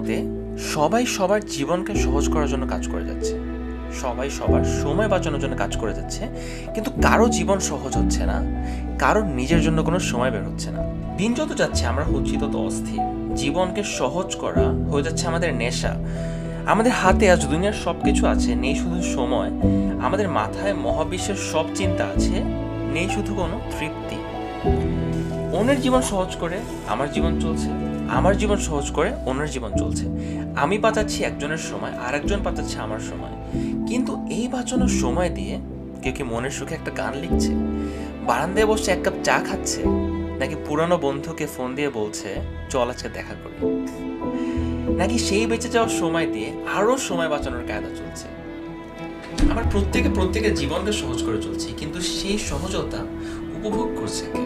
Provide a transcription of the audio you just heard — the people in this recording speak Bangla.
মুহূর্তে সবাই সবার জীবনকে সহজ করার জন্য কাজ করে যাচ্ছে, সবাই সবার সময় বাঁচানোর জন্য কাজ করে যাচ্ছে, কিন্তু কারো জীবন সহজ হচ্ছে না, কারো নিজের জন্য কোনো সময় বের হচ্ছে না। দিন যত যাচ্ছে আমরা হচ্ছি তত অস্থির। জীবনকে সহজ করা হয়ে যাচ্ছে আমাদের নেশা। আমাদের হাতে আজ দুনিয়ার সব কিছু আছে, নেই শুধু সময়। আমাদের মাথায় মহাবিশ্বের সব চিন্তা আছে, নেই শুধু কোনো তৃপ্তি। অন্যের জীবন সহজ করে আমার জীবন চলছে, আমার জীবন সহজ করে অন্যের জীবন চলছে। আমি বাঁচাচ্ছি একজনের সময়, আর একজন বাঁচাচ্ছে আমার সময়। কিন্তু এই বাঁচানোর সময় দিয়ে কেউ কি মনের সুখে একটা গান লিখছে, বারান্দায় বসে এক কাপ চা খাচ্ছে, নাকি পুরানো বন্ধুকে ফোন দিয়ে বলছে চল আজকে দেখা করি, নাকি সেই বেঁচে যাওয়ার সময় দিয়ে আরো সময় বাঁচানোর কায়দা চলছে? আমরা প্রত্যেকের জীবনকে সহজ করে চলছি, কিন্তু সেই সহজতা উপভোগ করছে কে?